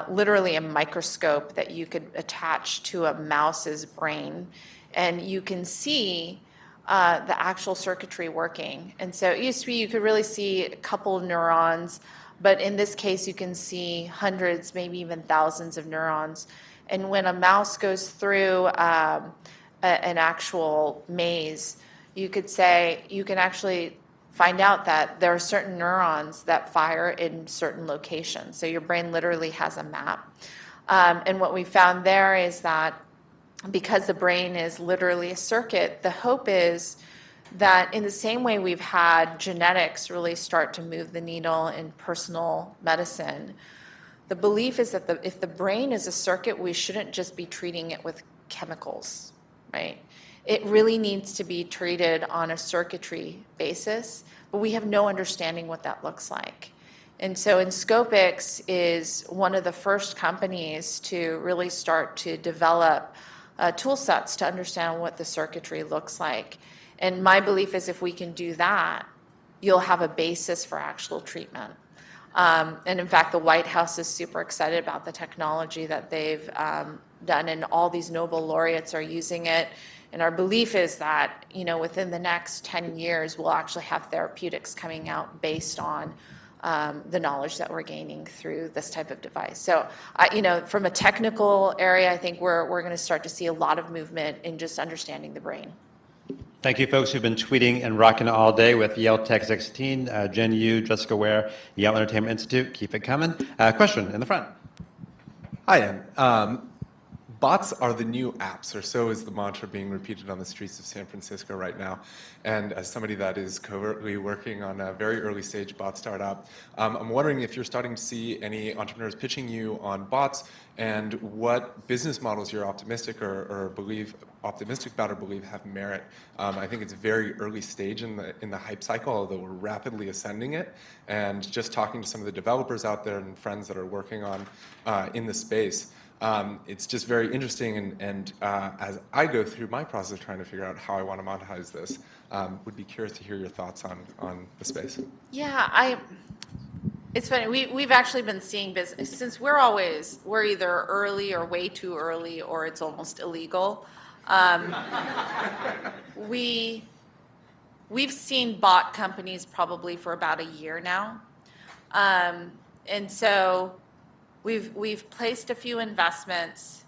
literally a microscope that you could attach to a mouse's brain, and you can see the actual circuitry working. And so it used to be you could really see a couple of neurons, but in this case you can see hundreds, maybe even thousands of neurons. And when a mouse goes through an actual maze, you can actually find out that there are certain neurons that fire in certain locations. So your brain literally has a map. And what we found there is that because the brain is literally a circuit, the hope is that in the same way we've had genetics really start to move the needle in personal medicine, the belief is that if the brain is a circuit, we shouldn't just be treating it with chemicals, right? It really needs to be treated on a circuitry basis, but we have no understanding what that looks like. And so Inscopix is one of the first companies to really start to develop tool sets to understand what the circuitry looks like. And my belief is if we can do that, you'll have a basis for actual treatment. And in fact, the White House is super excited about the technology that they've done, and all these Nobel laureates are using it. And our belief is that, within the next 10 years, we'll actually have therapeutics coming out based on the knowledge that we're gaining through this type of device. So, from a technical area, I think we're going to start to see a lot of movement in just understanding the brain. Thank you, folks who've been tweeting and rocking all day with Yale Tech 16, Jen Yu, Jessica Ware, Yale Entertainment Institute. Keep it coming. Question in the front. Hi, Ann. Bots are the new apps, or so is the mantra being repeated on the streets of San Francisco right now. And as somebody that is covertly working on a very early stage bot startup, I'm wondering if you're starting to see any entrepreneurs pitching you on bots, and what business models you're optimistic or believe have merit. I think it's very early stage in the hype cycle, although we're rapidly ascending it. And just talking to some of the developers out there and friends that are working on in the space, it's just very interesting, and as I go through my process of trying to figure out how I want to monetize this, would be curious to hear your thoughts on the space. Yeah, it's funny. We've actually been seeing business since we're either early or way too early, or it's almost illegal. we've seen bot companies probably for about a year now. And so we've placed a few investments.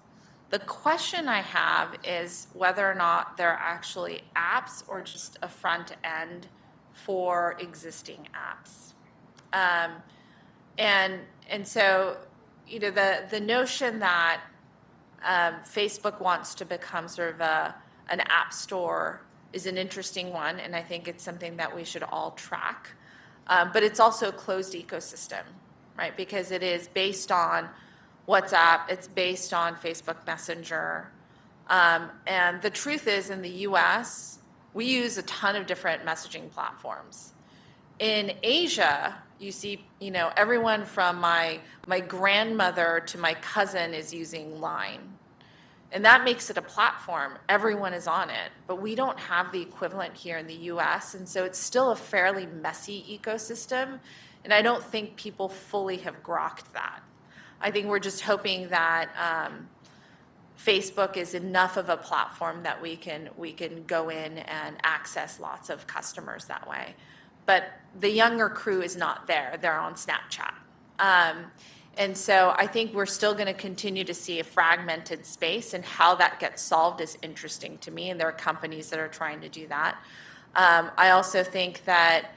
The question I have is whether or not they're actually apps or just a front end for existing apps. And so, you know, the notion that Facebook wants to become sort of an app store is an interesting one, and I think it's something that we should all track. But it's also a closed ecosystem, right? Because it is based on WhatsApp, it's based on Facebook Messenger. And the truth is, in the US, we use a ton of different messaging platforms. In Asia, you see, you know, everyone from my grandmother to my cousin is using Line. And that makes it a platform. Everyone is on it. But we don't have the equivalent here in the US. And so it's still a fairly messy ecosystem. And I don't think people fully have grokked that. I think we're just hoping that Facebook is enough of a platform that we can go in and access lots of customers that way. But the younger crew is not there. They're on Snapchat. And so I think we're still going to continue to see a fragmented space, and how that gets solved is interesting to me, and there are companies that are trying to do that. I also think that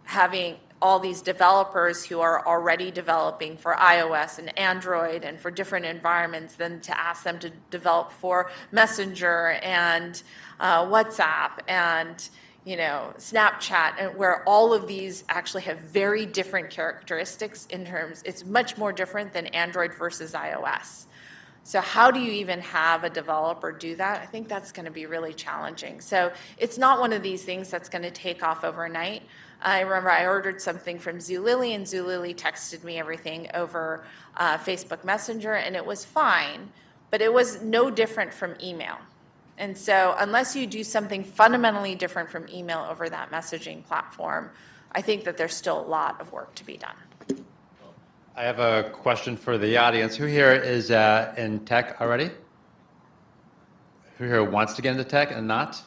having all these developers who are already developing for iOS and Android and for different environments, then to ask them to develop for Messenger and WhatsApp and, you know, Snapchat, and where all of these actually have very different characteristics in terms, it's much more different than Android versus iOS. So how do you even have a developer do that? I think that's going to be really challenging. So it's not one of these things that's going to take off overnight. I remember I ordered something from Zulily, and Zulily texted me everything over Facebook Messenger, and it was fine, but it was no different from email. And so unless you do something fundamentally different from email over that messaging platform, I think that there's still a lot of work to be done. I have a question for the audience. Who here is in tech already? Who here wants to get into tech and not?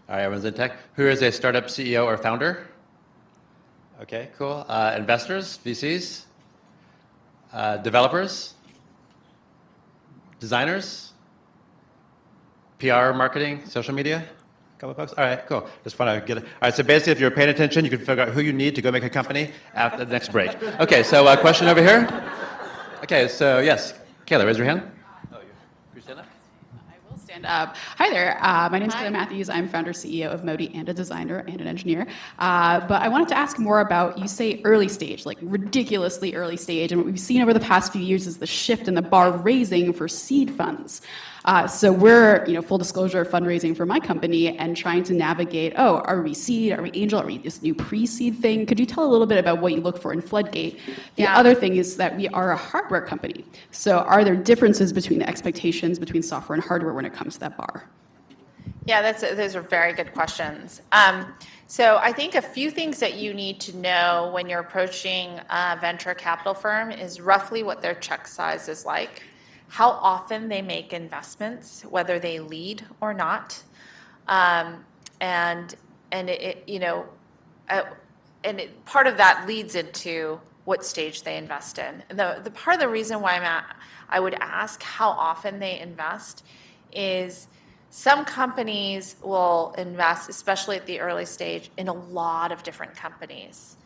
All right, everyone's in tech. Who is a startup CEO or founder? Okay, cool. Investors, VCs, developers, designers, PR, marketing, social media? A couple of folks? All right, cool. Just want to get it. All right, so basically, if you're paying attention, you can figure out who you need to go make a company after the next break. Okay, so question over here. Okay, so yes, Kayla, raise your hand. Oh, you stand up? I will stand up. Hi there. My name is Kayla Matthews. I'm founder, CEO of Modi, and a designer and an engineer. But I wanted to ask more about, you say early stage, like ridiculously early stage, and what we've seen over the past few years is the shift in the bar raising for seed funds. So we're, full disclosure, fundraising for my company and trying to navigate, are we seed, are we angel, are we this new pre-seed thing? Could you tell a little bit about what you look for in Floodgate? The other thing is that we are a hardware company. So are there differences between the expectations between software and hardware when it comes to that bar? Yeah, those are very good questions. So I think a few things that you need to know when you're approaching a venture capital firm is roughly what their check size is like, how often they make investments, whether they lead or not, part of that leads into what stage they invest in. The part of the reason why I would ask how often they invest is some companies will invest, especially at the early stage, in a lot of different companies.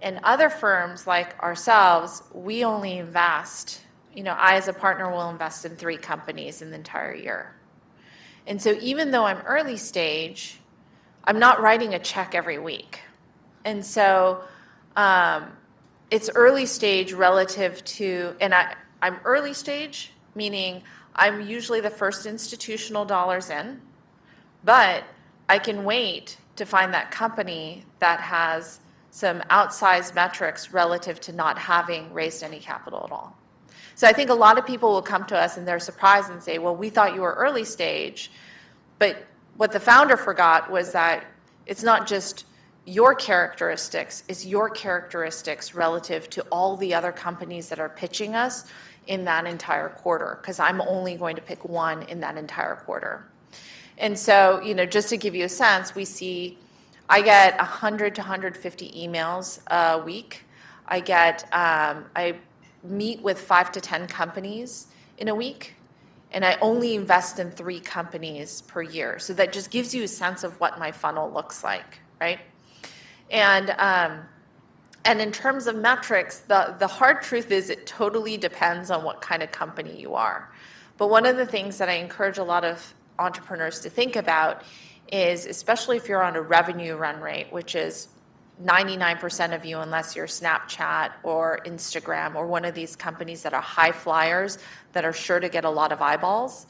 And other firms like ourselves, we only invest. I as a partner will invest in 3 companies in the entire year. And so even though I'm early stage, I'm not writing a check every week. And so it's early stage relative to, and I'm early stage, meaning I'm usually the first institutional dollars in, but I can wait to find that company that has some outsized metrics relative to not having raised any capital at all. So I think a lot of people will come to us and they're surprised and say, well, we thought you were early stage, but what the founder forgot was that it's not just your characteristics, it's your characteristics relative to all the other companies that are pitching us in that entire quarter, because I'm only going to pick one in that entire quarter. And so, just to give you a sense, I get 100 to 150 emails a week. I meet with 5 to 10 companies in a week, and I only invest in 3 companies per year. So that just gives you a sense of what my funnel looks like, right? And in terms of metrics, the hard truth is it totally depends on what kind of company you are. But one of the things that I encourage a lot of entrepreneurs to think about is, especially if you're on a revenue run rate, which is 99% of you, unless you're Snapchat or Instagram or one of these companies that are high flyers that are sure to get a lot of eyeballs,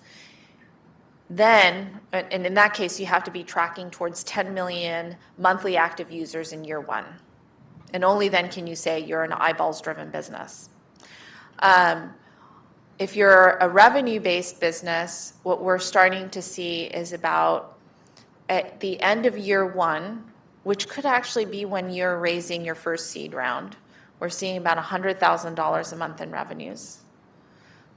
then, and in that case, you have to be tracking towards 10 million monthly active users in year 1. And only then can you say you're an eyeballs-driven business. If you're a revenue-based business, what we're starting to see is about at the end of year 1, which could actually be when you're raising your first seed round, we're seeing about $100,000 a month in revenues.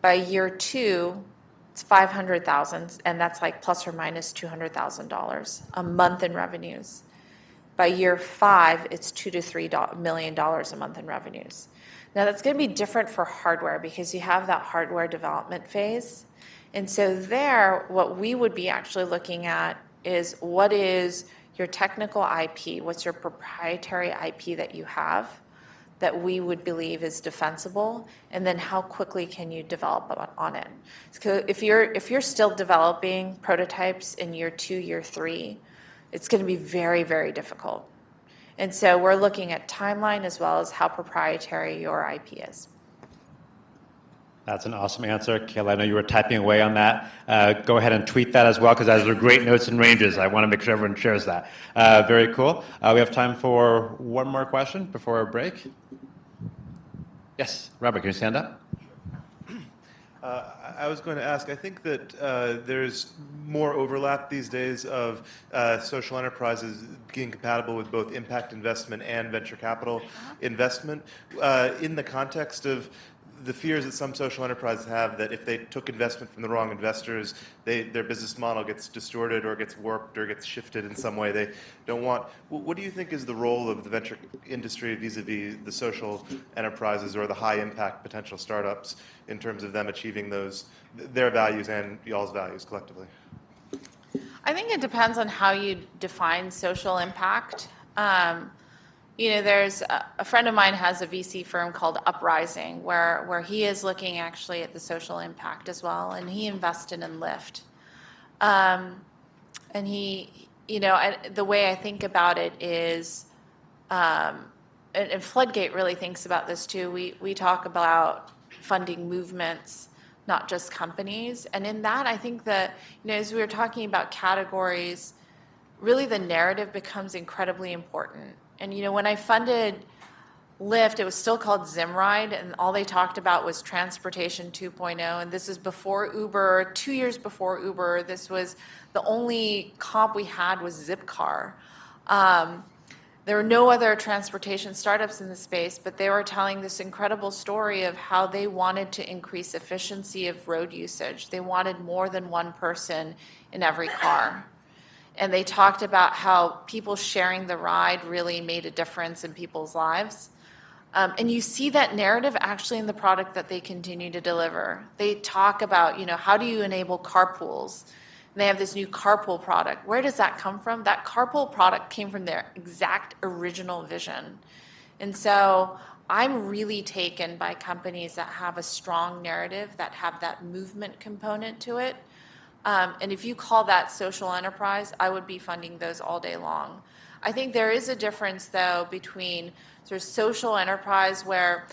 By year 2, it's $500,000, and that's like plus or minus $200,000 a month in revenues. By year 5, it's $2 to $3 million a month in revenues. Now that's going to be different for hardware because you have that hardware development phase. And so there, what we would be actually looking at is what is your technical IP, what's your proprietary IP that you have that we would believe is defensible, and then how quickly can you develop on it. So if you're still developing prototypes in year 2, year 3, it's going to be very, very difficult. And so we're looking at timeline as well as how proprietary your IP is. That's an awesome answer. Kayla, I know you were typing away on that. Go ahead and tweet that as well, because those are great notes and ranges. I want to make sure everyone shares that. Very cool. We have time for one more question before our break. Yes, Robert, can you stand up? I was going to ask, I think that there's more overlap these days of social enterprises being compatible with both impact investment and venture capital investment in the context of the fears that some social enterprises have that if they took investment from the wrong investors, their business model gets distorted or gets warped or gets shifted in some way they don't want. What do you think is the role of the venture industry vis-a-vis the social enterprises or the high-impact potential startups in terms of them achieving their values and y'all's values collectively? I think it depends on how you define social impact. There's a friend of mine has a VC firm called Uprising, where he is looking actually at the social impact as well, and he invested in Lyft. And he, the way I think about it is, and Floodgate really thinks about this too. We talk about funding movements, not just companies. And in that, I think that, as we were talking about categories, really the narrative becomes incredibly important. And when I funded Lyft, it was still called Zimride, and all they talked about was transportation 2.0. And this is before Uber, 2 years before Uber. This was the only comp we had was Zipcar. There were no other transportation startups in the space, but they were telling this incredible story of how they wanted to increase efficiency of road usage. They wanted more than one person in every car. And they talked about how people sharing the ride really made a difference in people's lives. And you see that narrative actually in the product that they continue to deliver. They talk about, how do you enable carpools? And they have this new carpool product. Where does that come from? That carpool product came from their exact original vision. And so I'm really taken by companies that have a strong narrative, that have that movement component to it. And if you call that social enterprise, I would be funding those all day long. I think there is a difference, though, between sort of social enterprise where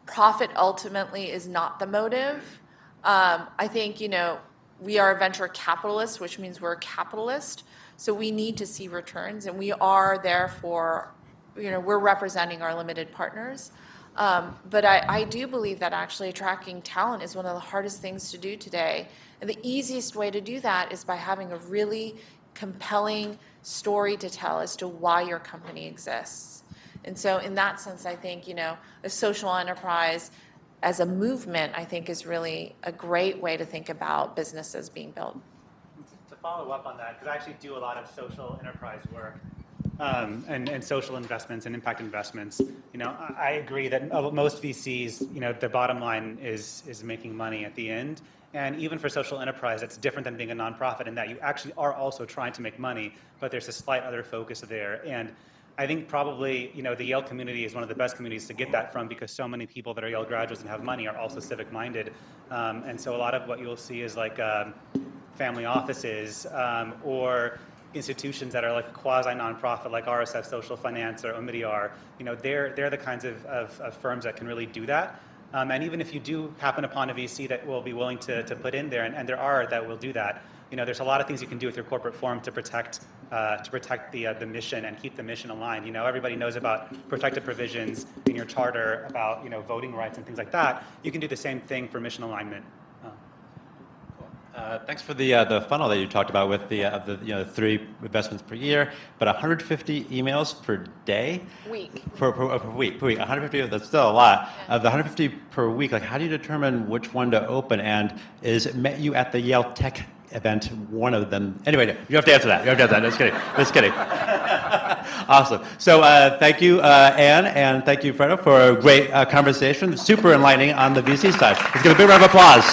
profit ultimately is not the motive. I think, we are a venture capitalist, which means we're a capitalist. So we need to see returns, and we are therefore, we're representing our limited partners. But I do believe that actually attracting talent is one of the hardest things to do today. And the easiest way to do that is by having a really compelling story to tell as to why your company exists. And so in that sense, I think, a social enterprise as a movement, I think, is really a great way to think about businesses being built. follow up on that, because I actually do a lot of social enterprise work and social investments and impact investments. I agree that most VCs, the bottom line is making money at the end. And even for social enterprise, it's different than being a nonprofit in that you actually are also trying to make money, but there's a slight other focus there. And I think probably, the Yale community is one of the best communities to get that from, because so many people that are Yale graduates and have money are also civic-minded. And so a lot of what you'll see is like family offices or institutions that are like quasi-nonprofit, like RSF Social Finance or Omidyar. They're the kinds of firms that can really do that. And even if you do happen upon a VC that will be willing to put in there, and there are that will do that, there's a lot of things you can do with your corporate form to protect the mission and keep the mission aligned. Everybody knows about protected provisions in your charter about voting rights and things like that. You can do the same thing for mission alignment. Thanks for the funnel that you talked about with the 3 investments per year, but 150 emails per day? Week. Per week. 150, that's still a lot. Of the 150 per week, like how do you determine which one to open? And is Met You at the Yale Tech event one of them? Anyway, you have to answer that. Just kidding. Awesome. So thank you, Anne, and thank you, Fredo, for a great conversation. Super enlightening on the VC side. Let's give a big round of applause.